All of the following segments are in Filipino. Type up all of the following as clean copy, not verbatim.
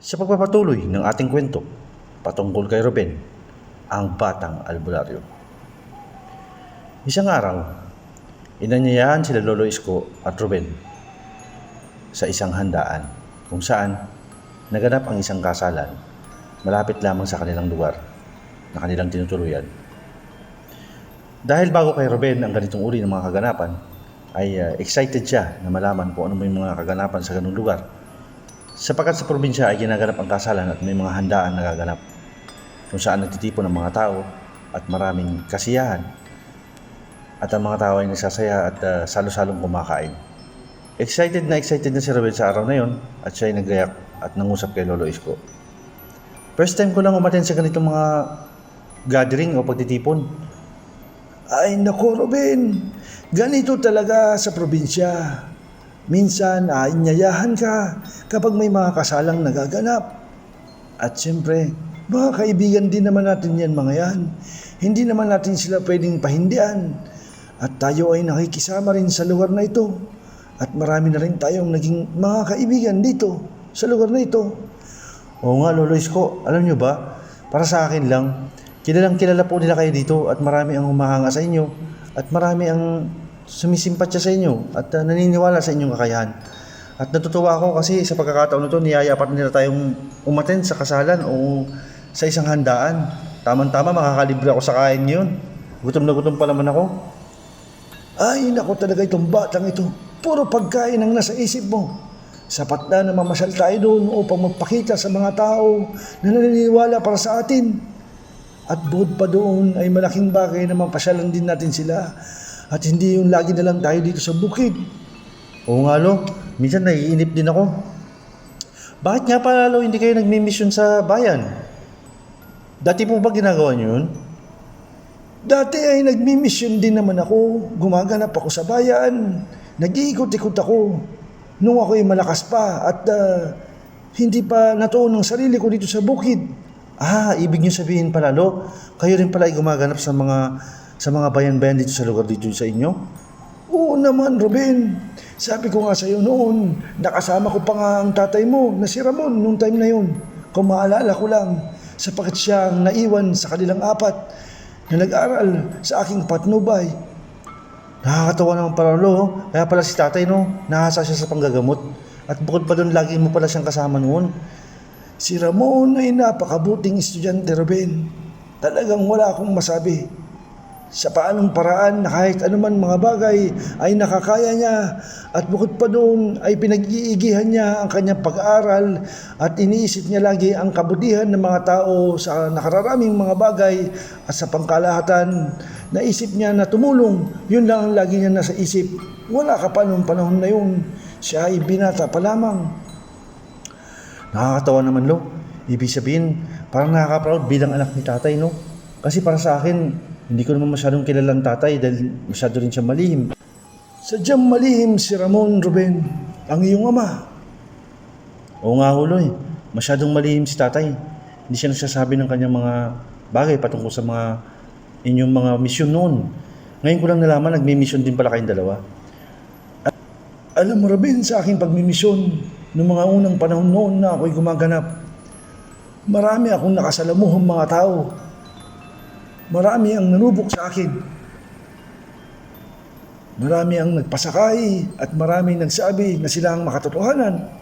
Sa pagpapatuloy ng ating kwento patungkol kay Ruben, ang batang albularyo. Isang araw, inanyayahan sila Lolo Isko at Ruben sa isang handaan kung saan naganap ang isang kasalan malapit lamang sa kanilang lugar na kanilang tinutuluyan. Dahil bago kay Ruben ang ganitong uri ng mga kaganapan, ay excited siya na malaman kung ano may mga kaganapan sa ganung lugar. Sapagkat sa probinsya ay ginaganap ang kasalan at may mga handaan na gaganap kung saan nagtitipon ng mga tao at maraming kasiyahan at ang mga tao ay nagsasaya at salo-salong kumakain. Excited na si Ruben sa araw na yon at siya ay naggayak at nangusap kay Lolo Isko. First time ko lang umattend sa ganitong mga gathering o pagtitipon. Ay nako Ruben, ganito talaga sa probinsya. Minsan aanyayahan ka kapag may mga kasalang nagaganap. At siyempre, mga kaibigan din naman natin yan mga yan. Hindi naman natin sila pwedeng pahindian. At tayo ay nakikisama rin sa lugar na ito. At marami na rin tayong naging mga kaibigan dito sa lugar na ito. Oo nga Lolo Isko, alam nyo ba, para sa akin lang, kilalang kilala po nila kayo dito at marami ang humahanga sa inyo at marami ang sumisimpatya sa inyo at naniniwala sa inyong kakayahan. At natutuwa ako kasi sa pagkakataon nito niyayapat nila tayong umattend sa kasalan o sa isang handaan. Tama-tama makakalibre ako sa kain ngayon. Gutom na gutom pa naman ako. Ay nako talaga itong batang ito. Puro pagkain ang nasa isip mo. Sapat na na mamasyal tayo doon upang magpakita sa mga tao na naniniwala para sa atin. At bukod pa doon ay malaking bagay na mapasyalan din natin sila. At hindi yung lagi na lang tayo dito sa bukid. Oo nga Lo, minsan naiinip din ako. Bakit nga pala Lo hindi kayo nagmi-mission sa bayan? Dati po ba ginagawa niyo yun? Dati ay nagmi-mission din naman ako. Gumaganap ako sa bayan. Nag-iikot-ikot ako. Nung ako'y malakas pa at hindi pa natuon ng sarili ko dito sa bukid. Ibig niyo sabihin pala Lo, kayo rin pala ay gumaganap sa mga bayan-bayan dito sa lugar dito sa inyo? Oo naman, Ruben. Sabi ko nga sa iyo noon, nakasama ko pa nga ang tatay mo na si Ramon nung time na yun. Kung maalala ko lang, sapagkat siya ang naiwan sa kanilang apat na nag-aral sa aking patnubay. Nakakatawa naman pala Lo, kaya pala si tatay nahasa siya sa panggagamot. At bukod pa doon, lagi mo pala siyang kasama noon. Si Ramon ay napakabuting estudyante, Ruben. Talagang wala akong masabi. Sa paanong paraan na kahit anuman mga bagay ay nakakaya niya at bukod pa doon ay pinag-iigihan niya ang kanyang pag-aaral at iniisip niya lagi ang kabutihan ng mga tao sa nakararaming mga bagay at sa pangkalahatan. Naisip niya na tumulong, yun lang ang lagi niya nasa isip. Wala ka pa noong panahon na yun, siya ay binata pa lamang. Nakakatawa naman Lo, ibig sabihin parang nakaka-proud bilang anak ni tatay Kasi para sa akin, hindi ko naman masyadong kilalang tatay dahil masyado rin siya malihim. Sadyang malihim si Ramon, Ruben, ang iyong ama. Oo nga Lo, masyadong malihim si tatay. Hindi siya nagsasabi ng kanyang mga bagay patungkol sa mga inyong mga misyon noon. Ngayon ko lang nalaman, nagmi-mission din pala kayong dalawa. Alam mo Ruben, sa aking pagmimisyon, noong mga unang panahon noon na ako'y gumaganap, marami akong nakasalamuhang mga tao. Marami ang nanubok sa akin. Marami ang nagpasakay at marami nagsabi na sila ang makatotohanan.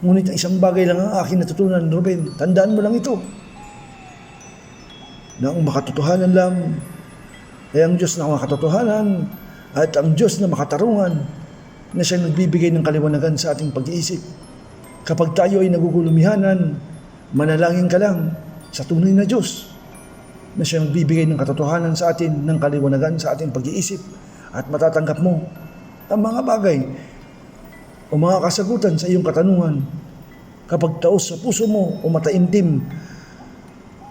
Ngunit ang isang bagay lang ang aking natutunan, Ruben. Tandaan mo lang ito. Na ang makatotohanan lang ay ang Diyos na makatotohanan at ang Diyos na makatarungan na siya nagbibigay ng kaliwanagan sa ating pag-iisip. Kapag tayo ay nagugulumihanan, manalangin ka lang sa tunay na Diyos na siya nagbibigay ng katotohanan sa atin, ng kaliwanagan sa ating pag-iisip at matatanggap mo ang mga bagay o mga kasagutan sa iyong katanungan kapag taos sa puso mo o mataimtim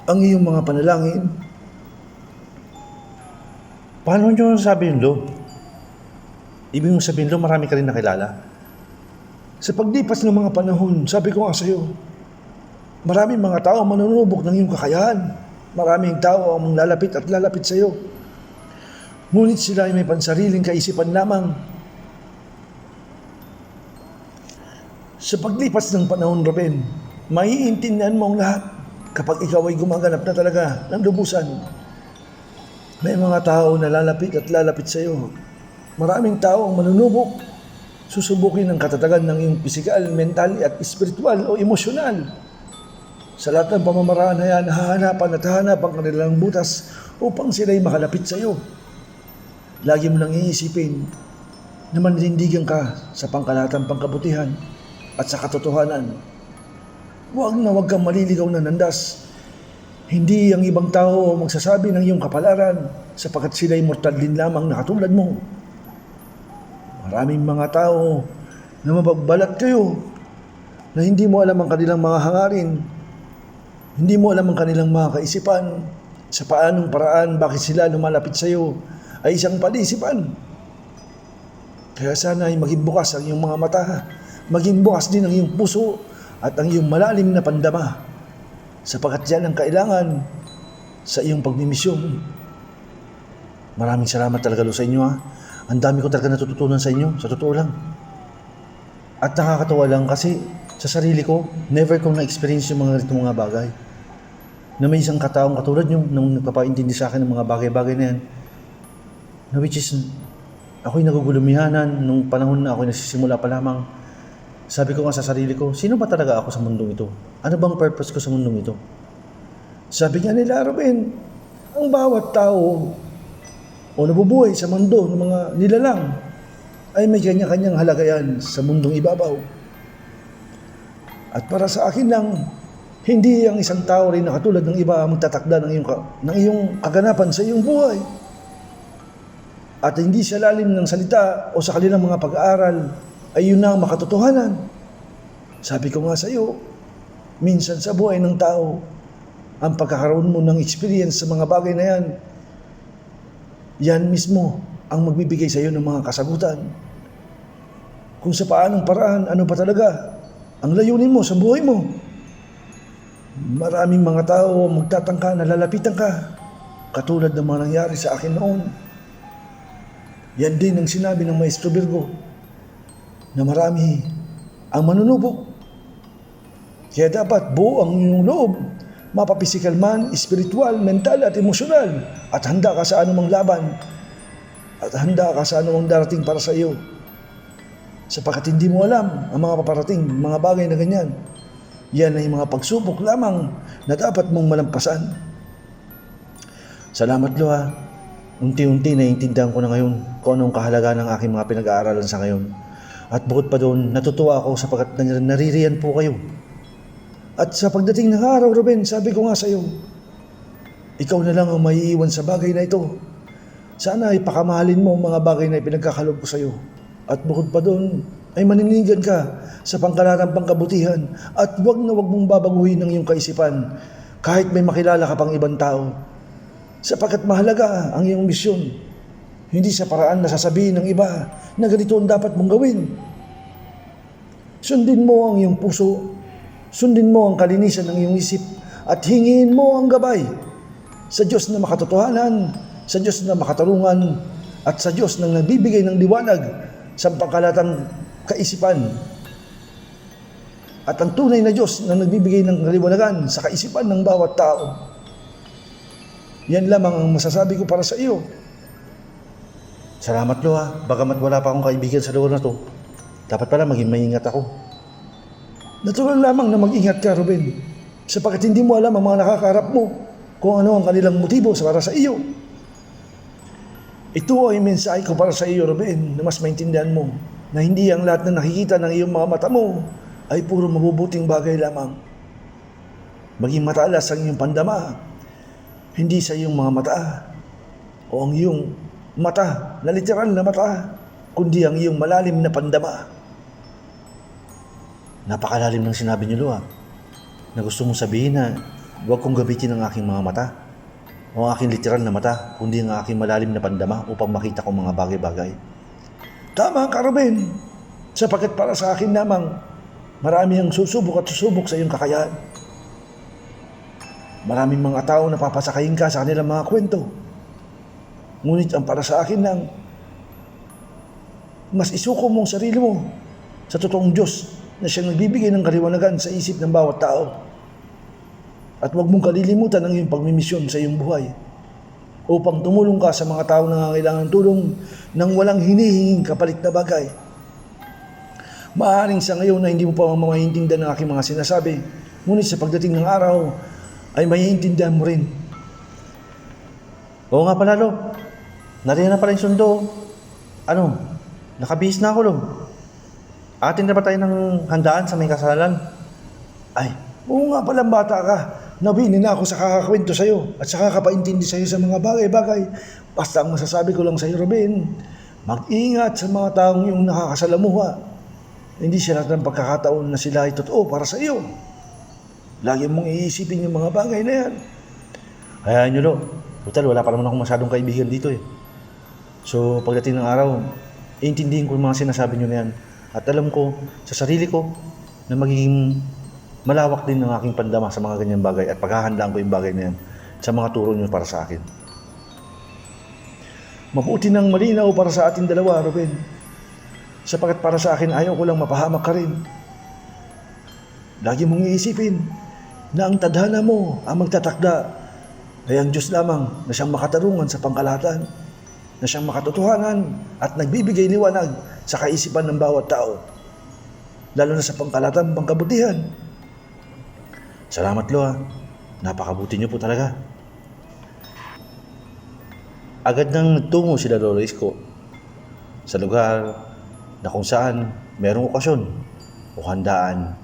ang iyong mga panalangin. Paano nyo sabihin Lo? Ibig mong sabihin Lo, marami ka rin nakilala? Sa paglipas ng mga panahon, sabi ko nga sa iyo, maraming mga tao manunubok ng iyong kakayahan. Maraming tao ang lalapit at lalapit sa iyo. Ngunit sila ay may pansariling kaisipan lamang. Sa paglipas ng panahon, Ruben, Maiintindihan mo ang lahat kapag ikaw ay gumaganap na talaga ng lubusan. May mga tao na lalapit at lalapit sa iyo. Maraming tao ang manunubok. Susubukin ang katatagan ng iyong pisikal, mental at spiritual o emosyonal. Sa lahat ng pamamaraan na yan, hahanapan at hahanapan kanilang butas upang sila'y makalapit sa iyo. Lagi mo nang iisipin na manindigan ka sa pangkalatang pangkabutihan at sa katotohanan. Huwag na huwag kang maliligaw na nandas. Hindi ang ibang tao magsasabi ng iyong kapalaran sapagkat sila'y mortal din lamang na katulad mo. Maraming mga tao na mabagbalat kayo na hindi mo alam ang kanilang mga hangarin. Hindi mo alam ang kanilang mga kaisipan sa paanong paraan bakit sila lumalapit sa iyo ay isang palisipan. Kaya sana ay maging bukas ang iyong mga mata, maging bukas din ang iyong puso at ang iyong malalim na pandama sapagkat yan ang kailangan sa iyong pagmimisyon. Maraming salamat talaga sa inyo ha. Ang dami ko talaga natututunan sa inyo, sa totoo lang. At nakakatawa lang kasi sa sarili ko, never kong na-experience yung mga ganitong mga bagay. Na may isang kataong katulad nyo nung nagpapaintindi sa akin ng mga bagay-bagay na yan. Na which is, ako'y nagugulumihanan nung panahon na ako'y nagsisimula pa lamang. Sabi ko nga sa sarili ko, sino ba talaga ako sa mundong ito? Ano bang purpose ko sa mundong ito? Sabi nga nila, Ruben, ang bawat tao o nabubuhay sa mundo ng mga nilalang ay may kanya-kanyang halagayan sa mundong ibabaw. At para sa akin lang, hindi ang isang tao rin na katulad ng iba magtatakda ng iyong kaganapan sa iyong buhay. At hindi sa lalim ng salita o sa kanilang mga pag-aaral ay yun na ang makatotohanan. Sabi ko nga sa iyo, minsan sa buhay ng tao, ang pagkakaroon mo ng experience sa mga bagay na yan, yan mismo ang magbibigay sa iyo ng mga kasagutan. Kung sa paanong paraan, ano ba talaga ang layunin mo sa buhay mo. Maraming mga tao magtatangka na lalapitan ka, katulad ng mga nangyari sa akin noon. Yan din ang sinabi ng Maestro Virgo, na marami ang manunubok. Kaya dapat buo ang iyong loob, mapapisikal man, spiritual, mental at emosyonal, at handa ka sa anumang laban, at handa ka sa anumang darating para sa iyo. Sapagkat hindi mo alam ang mga paparating, mga bagay na ganyan. Yan ay mga pagsubok lamang na dapat mong malampasan. Salamat Loa. Unti-unti naiintindihan ko na ngayon kung anong kahalaga ng aking mga pinag-aaralan sa ngayon. At bukod pa doon, natutuwa ako sapagkat naririyan po kayo. At sa pagdating ng araw, Ruben, sabi ko nga sa iyo, ikaw na lang ang maiiwan sa bagay na ito. Sana ay pakamahalin mo ang mga bagay na ipinagkakalob ko sa iyo. At bukod pa doon, ay maninigan ka sa pangkalarang pangkabutihan at huwag na huwag mong babaguhin ang iyong kaisipan kahit may makilala ka pang ibang tao. Sapagkat mahalaga ang iyong misyon. Hindi sa paraan na sasabihin ng iba na ganito ang dapat mong gawin. Sundin mo ang iyong puso, sundin mo ang kalinisan ng iyong isip at hingin mo ang gabay sa Diyos na makatotohanan, sa Diyos na makatarungan at sa Diyos na nagbibigay ng liwanag sa pangkalatang kaisipan. At ang tunay na Diyos na nagbibigay ng kaliwanagan sa kaisipan ng bawat tao. Yan lamang ang masasabi ko para sa iyo. Salamat Loa, bagamat wala pa akong kaibigan sa lugar na to, dapat pala maging maingat ako. Natural lamang na mag-ingat ka, Ruben, sapagkat hindi mo alam ang mga nakakaharap mo kung ano ang kanilang motibo para sa iyo. Ito ay mensahe ko para sa iyo, Ruben, na mas maintindihan mo na hindi ang lahat na nakikita ng iyong mga mata mo ay puro mabubuting bagay lamang. Maging matalas ang iyong pandama, hindi sa iyong mga mata o ang iyong mata na literal na mata, kundi ang iyong malalim na pandama. Napakalalim ng sinabi niyo, Lua, na gusto mong sabihin na huwag kong gamitin ang aking mga mata o ang aking literal na mata, kundi ang aking malalim na pandama upang makita ko mga bagay-bagay. Tama ka, Ruben, sapagkat para sa akin lamang, marami ang susubok at susubok sa iyong kakayahan. Maraming mga tao na papasakayin ka sa kanilang mga kwento. Ngunit ang para sa akin lang, mas isuko mo ang sarili mo sa totoong Diyos na siyang nagbibigay ng kaliwanagan sa isip ng bawat tao. At huwag mong kalilimutan ang iyong pagmimisyon sa iyong buhay upang tumulong ka sa mga tao na nangangailangan ng tulong nang walang hinihinging kapalit na bagay. Maaaring sa ngayon na hindi mo pa mamaintindihan ng aking mga sinasabi, ngunit sa pagdating ng araw ay maiintindihan mo rin. Oo nga pala, Lo. Nariyan na pala yung sundo. Ano? Nakabihis na ako, Lo. Atin na ba tayo ng handaan sa may kasalan? Ay, oo nga palang bata ka. Nabili na ako sa kakakwento sa'yo at sa kakapaintindi sa'yo sa mga bagay-bagay. Basta ang masasabi ko lang sa'yo, Ruben, mag-ingat sa mga taong yung nakakasalamuha. Hindi sila ng pagkakataon na sila ay totoo para sa iyo. Lagi mong iisipin yung mga bagay na yan. Hayaan nyo, Lo. Total, wala pa naman akong masyadong kaibigan dito eh. So, pagdating ng araw, iintindihin ko yung mga sinasabi nyo na yan. At alam ko, sa sarili ko, na magiging malawak din ang aking pandama sa mga ganyang bagay at paghahandaan ko yung bagay na yan sa mga turo nyo para sa akin. Mabuti ng malinaw para sa ating dalawa, Ruben. Sapagat para sa akin, ayaw ko lang mapahamak ka rin. Lagi mong iisipin na ang tadhana mo ang magtatakda ay ang Diyos lamang na siyang makatarungan sa pangkalahatan, na siyang makatotohanan at nagbibigay liwanag sa kaisipan ng bawat tao, lalo na sa pangkalahatan pangkabutihan. Salamat, Lo, ha. Napakabuti nyo po talaga. Agad nang nagtungo sila Lolo Isko sa lugar na kung saan merong okasyon o handaan.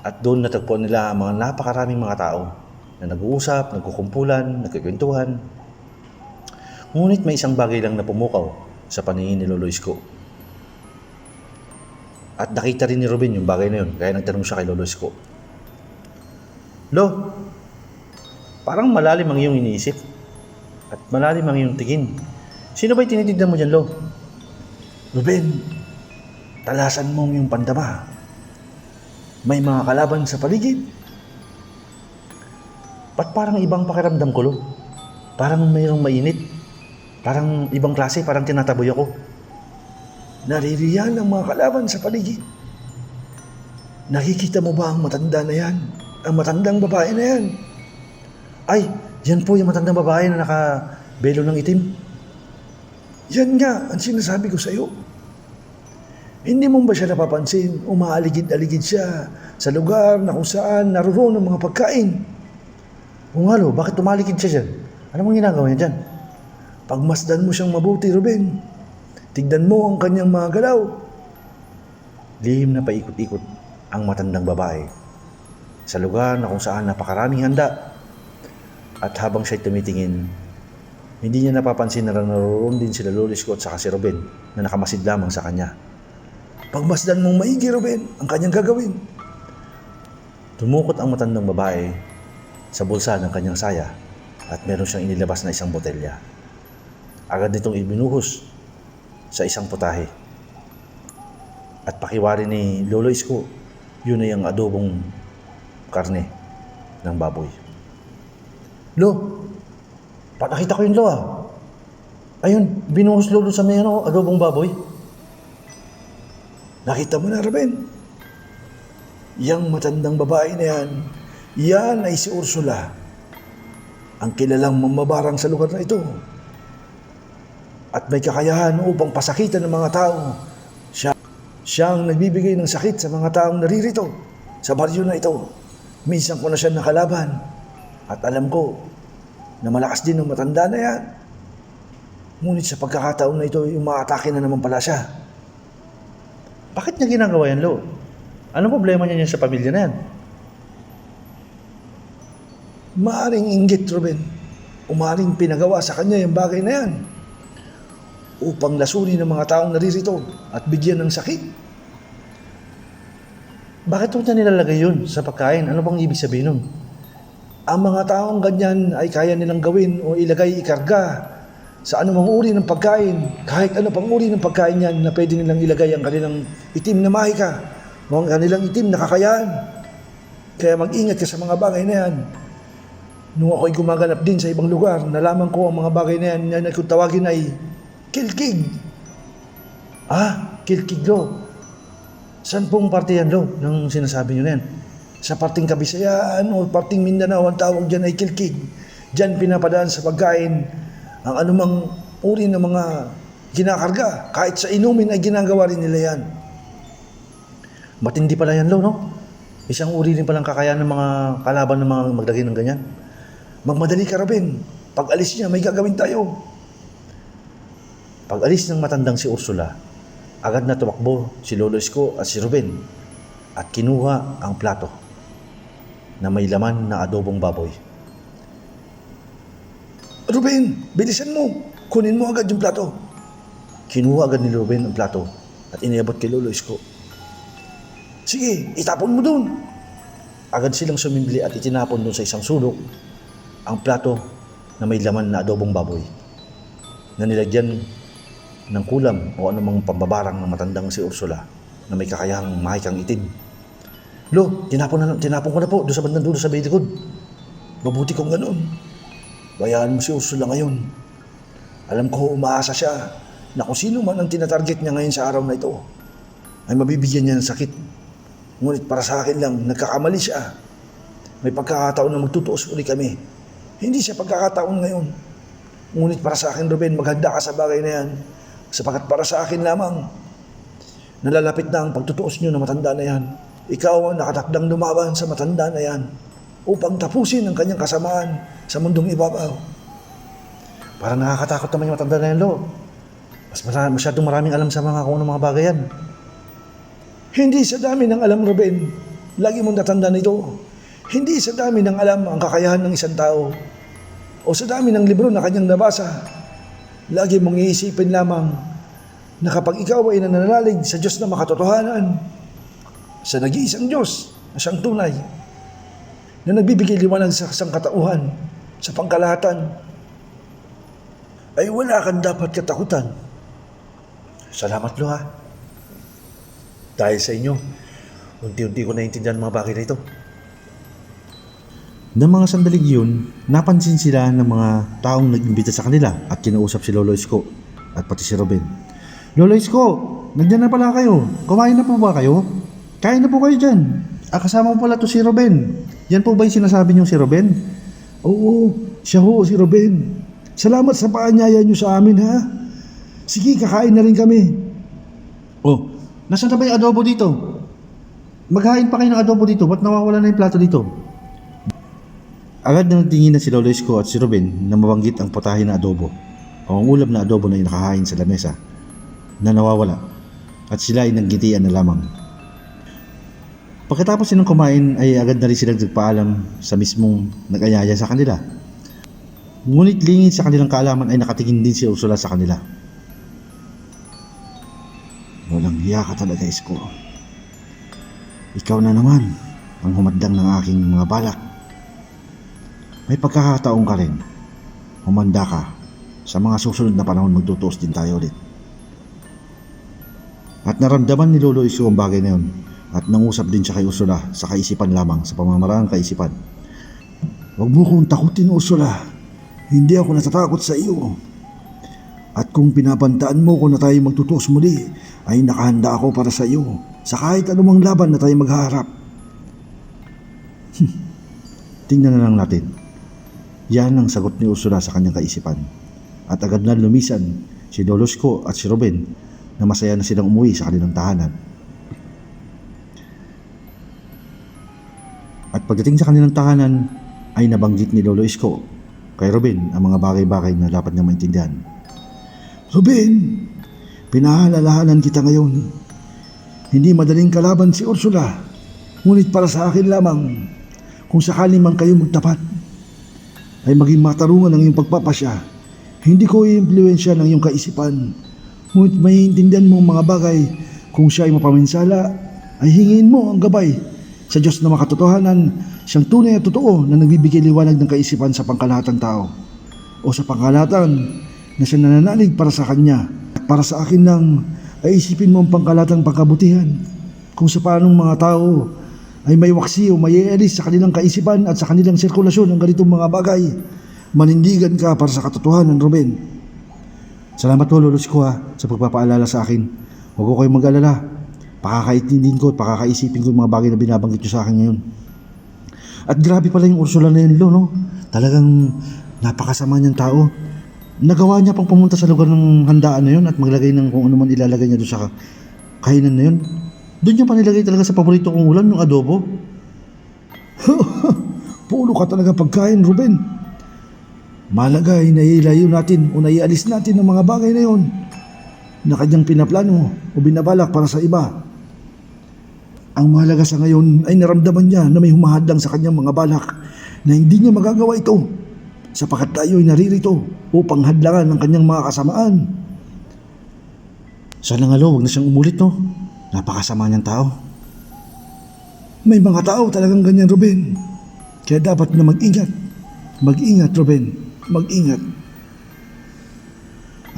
At doon natagpuan nila ang mga napakaraming mga tao na nag-uusap, nagkukumpulan, nagkikwentuhan. Ngunit may isang bagay lang na pumukaw sa paningin ni Lolo Isko. At nakita rin ni Ruben yung bagay na yun, kaya nagtanong siya kay Lolo Isko. Lo, parang malalim ang iyong iniisip at malalim ang iyong tingin. Sino ba'y tinitignan mo dyan, Lo? Ruben, talasan mong yung pandama. May mga kalaban sa paligid. Ba't parang ibang pakiramdam ko, Lo? Parang mayroong mainit. Parang ibang klase, parang tinataboy ako. Naririyan ang mga kalaban sa paligid. Nakikita mo ba ang matanda na yan? Ang matandang babae na yan? Ay, yan po yung matandang babae na naka-belo ng itim. Yan nga ang sinasabi ko sa iyo. Hindi mo ba siya napapansin? Umaaligid-aligid siya sa lugar na kung saan naroon ang mga pagkain. O nga, Lo, bakit tumalikid siya dyan? Ano mong ginagawa niya dyan? Pagmasdan mo siyang mabuti, Ruben. Tignan mo ang kanyang mga galaw. Lihim na paikot-ikot ang matandang babae sa lugar na kung saan napakaraming handa. At habang siya'y tumitingin, hindi niya napapansin na naroon din sila Lolo Isko at saka si Ruben na nakamasid lamang sa kanya. Pagmasdan mong maigi, Ruben, ang kanyang gagawin. Tumukot ang matandang babae sa bulsa ng kanyang saya at meron siyang inilabas na isang botelya. Agad nitong ibinuhos sa isang putahe. At pakiwari ni Lolo Isko, yun ay ang adobong karne ng baboy. Lo, nakita ko yun, Lo, ah. Ayun, binuhos Lolo sa may adobong baboy. Nakita mo na, Ruben? Yang matandang babae na yan, yan ay si Ursula, ang kilalang mamabarang sa lugar na ito. At may kakayahan upang pasakitan ng mga tao. Siyang nagbibigay ng sakit sa mga taong naririto sa baryo na ito. Minsan ko na siya nakalaban at alam ko na malakas din ang matanda na yan. Ngunit sa pagkakataon na ito, umaatake na naman pala siya. Bakit niya ginagawa yan, Lo? Anong problema niya sa pamilya na yan? Maaring inggit, Ruben. Umaring pinagawa sa kanya yung bagay na yan upang lasunin ng mga taong naririto at bigyan ng sakit. Bakit huwag niya nilalagay yun sa pagkain? Ano bang ibig sabihin nun? Ang mga taong ganyan ay kaya nilang gawin o ilagay ikarga sa anumang uri ng pagkain, kahit ano pang uri ng pagkain yan na pwede nilang ilagay ang kanilang itim na mahika o ang kanilang itim na kakayahan. Kaya mag-ingat ka sa mga bagay na yan. Nung ako'y gumaganap din sa ibang lugar, nalaman ko ang mga bagay na yan na kung tawagin ay kilkig. Kilkig, Lo. Saan pong parte yan, Lo, ng sinasabi nyo na yan? Sa parting Kabisayaan o parting Mindanao, ang tawag dyan ay kilkig. Diyan pinapadaan sa pagkain ang anumang uri ng mga kinakarga. Kahit sa inumin ay ginagawa rin nila yan. Matindi pala yan, Lo, no? Isang uri rin palang kakayahan ng mga kalaban ng mga maglagay ng ganyan. Magmadali ka, Ruben. Pag alis niya, may gagawin tayo. Pag alis ng matandang si Ursula, agad na tumakbo si Lolo Isko at si Ruben at kinuha ang plato na may laman na adobong baboy. Ruben, bilisan mo. Kunin mo agad yung plato. Kinuha agad ni Ruben ang plato at iniabot kay Lolo Isko. Sige, itapon mo dun. Agad silang sumibli at itinapon doon sa isang sulok ang plato na may laman na adobong baboy na nilagyan ng kulam o anumang pambabarang ng matandang si Ursula na may kakayahang mahikang itim. Lo, tinapon ko na po doon sa bandang dulo sa may likod. Mabuti kung ganun. Bayaan mo si Ursula ngayon. Alam ko umaasa siya na kung sino man ang tinatarget niya ngayon sa araw na ito ay mabibigyan niya ng sakit. Ngunit para sa akin lang, nagkakamali siya. May pagkakataon na magtutuos uli kami. Hindi siya pagkakataon ngayon. Ngunit para sa akin, Ruben, maghanda ka sa bagay na yan. Sapagat para sa akin lamang, nalalapit na ang pagtutuos niyo na matanda na yan. Ikaw ang nakatakdang lumaban sa matanda na yan upang tapusin ang kanyang kasamaan sa mundong ibabaw. Parang nakakatakot naman yung matanda na yan, Lo. Masyadong maraming alam sa mga kung anong mga bagay yan. Hindi sa dami ng alam, Ruben. Lagi mong natanda nito. Hindi sa dami ng alam ang kakayahan ng isang tao o sa dami ng libro na kanyang nabasa. Lagi mong iisipin lamang na kapag ikaw ay nananalig sa Diyos na makatotohanan, sa nag-iisang Diyos na siyang tunay, na nagbibigay liwanag sa sangkatauhan, sa pangkalahatan, ay wala kang dapat katakutan. Salamat, Lo, ha. Dahil sa inyo, unti-unti ko naiintindihan ang mga bagay na ito. Ng mga sandaling yun, napansin sila ng mga taong nag-imbita sa kanila at kinausap si Lolo Isko at pati si Ruben. Lolo Isko, nandiyan na pala kayo. Kumain na po ba kayo? Kain na po kayo dyan. Kasama mo pala to si Ruben. Yan po ba yung sinasabi niyo si Ruben? Oo, siya ho si Ruben. Salamat sa paanyaya niyo sa amin, ha? Sige, kakain na rin kami. Oh, nasaan na ba yung adobo dito? Maghain pa kayo ng adobo dito. Ba't nawawala na yung plato dito? Agad na nagtingin na si Lolo Isko at si Ruben na mabanggit ang putahe na adobo o ang ulam na adobo na nakahain sa lamesa na nawawala at sila ay naggitian na lamang. Pagkatapos silang kumain ay agad na rin silang nagpaalam sa mismong nag-anyaya sa kanila. Ngunit lingid sa kanilang kaalaman ay nakatingin din si Ursula sa kanila. Walang hiya ka talaga, Isko. Ikaw na naman ang humadlang ng aking mga balak. May pagkakataon ka rin. Humanda ka. Sa mga susunod na panahon magtutuos din tayo ulit. At naramdaman ni Lolo Isko ang bagay na yun at nangusap din siya kay Ursula sa kaisipan lamang, sa pamamaraang kaisipan. Huwag mo kong takutin, Ursula. Hindi ako natatakot sa iyo. At kung pinapantaan mo ko na tayo magtutuos muli, ay nakahanda ako para sa iyo sa kahit anumang laban na tayo maghaharap. Tingnan na lang natin. Yan ang sagot ni Ursula sa kanyang kaisipan. At agad na lumisan si Lolo Isko at si Ruben na masaya na silang umuwi sa kanilang tahanan. At pagdating sa kanilang tahanan ay nabanggit ni Lolo Isko kay Ruben ang mga bagay-bagay na dapat niya maintindihan. Ruben, pinaalalahanan kita ngayon. Hindi madaling kalaban si Ursula, ngunit para sa akin lamang, kung sakali man kayo magtapat, ay maging matarungan ang iyong pagpapasya. Hindi ko i-impluensya ng iyong kaisipan, ngunit maiintindihan mo ang mga bagay. Kung siya ay mapaminsala, ay hingin mo ang gabay sa Diyos na makatotohanan, siyang tunay at totoo na nagbibigay liwanag ng kaisipan sa pangkalahatang tao o sa pangkalahatan na siya nananalig para sa kanya. At para sa akin lang, ay isipin mo ang pangkalatang pagkabutihan. Kung sa paanong mga tao ay may waksi o may ialis sa kanilang kaisipan at sa kanilang sirkulasyon ng ganitong mga bagay, manindigan ka para sa katotohanan, Ruben. Salamat po, Lolo Isko, sa pagpapaalala sa akin. Huwag ko kayong mag-alala. Pakakaintindihin ko at pakakaisipin ko yung mga bagay na binabanggit nyo sa akin ngayon. At grabe pala yung Ursula na yun, Lo, no? Talagang napakasama niyang tao. Nagawa niya pang pumunta sa lugar ng handaan na yun at maglagay ng kung ano man ilalagay niya doon sa kainan na yun. Doon niya pa nilagay talaga sa paborito kong ulam, yung adobo. Pulo ka talaga pagkain, Ruben. Malaga ay nailayo natin o naialis natin ang mga bagay na yon na kanyang pinaplano o binabalak para sa iba. Ang mahalaga sa ngayon ay naramdaman niya na may humahadlang sa kanyang mga balak na hindi niya magagawa ito sapagkat tayo ay naririto upang hadlangan ng kanyang mga kasamaan. Sana nga, Lo, huwag na siyang umulit, no? Napakasama niyang tao. May mga tao talagang ganyan, Ruben. Kaya dapat na mag-ingat. Mag-ingat, Ruben. Mag-ingat.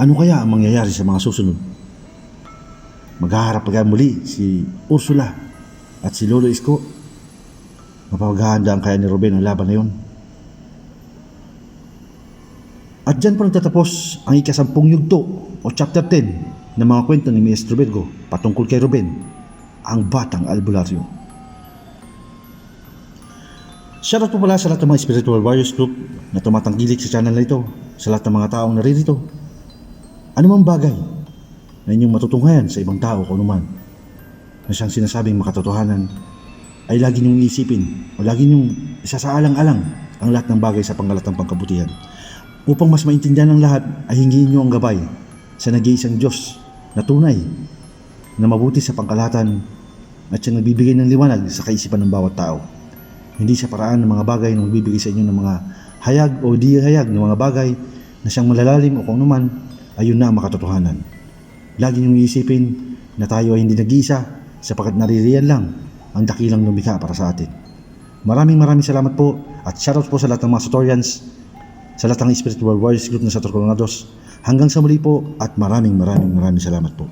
Ano kaya ang mangyayari sa mga susunod? Maghaharap kaya muli si Ursula at si Lolo Isko? Mapaghahandaan kaya ni Ruben ang laban na yun? At dyan pa nagtatapos ang ika-10 yugto o chapter 10 ng mga kwento ni Maestro Virgo patungkol kay Ruben, ang batang albularyo. Shoutout po pala sa lahat ng mga Spiritual Warriors Group na tumatangkilik sa channel na ito, sa lahat ng mga taong naririto. Ano mang bagay na inyong matutunghayan sa ibang tao kung anuman na siyang sinasabing makatotohanan, ay lagi niyong iisipin o lagi niyong isasaalang-alang ang lahat ng bagay sa pangkalatang pangkabutihan. Upang mas maintindihan ng lahat ay hingiin niyo ang gabay sa nag-iisang Diyos na tunay, na mabuti sa pangkalahatan at siyang nagbibigay ng liwanag sa kaisipan ng bawat tao. Hindi sa paraan ng mga bagay na magbibigay sa inyo ng mga hayag o di hayag ng mga bagay na siyang malalalim o kung anuman, ayun na ang makatotohanan. Lagi niyong iisipin na tayo ay hindi nag-iisa sapagkat naririyan lang ang dakilang lumikha para sa atin. Maraming salamat po at shoutout po sa lahat ng mga Satorians, sa lahat ng Spiritual Warriors Group na Sator Coronados. Hanggang sa muli po at maraming salamat po.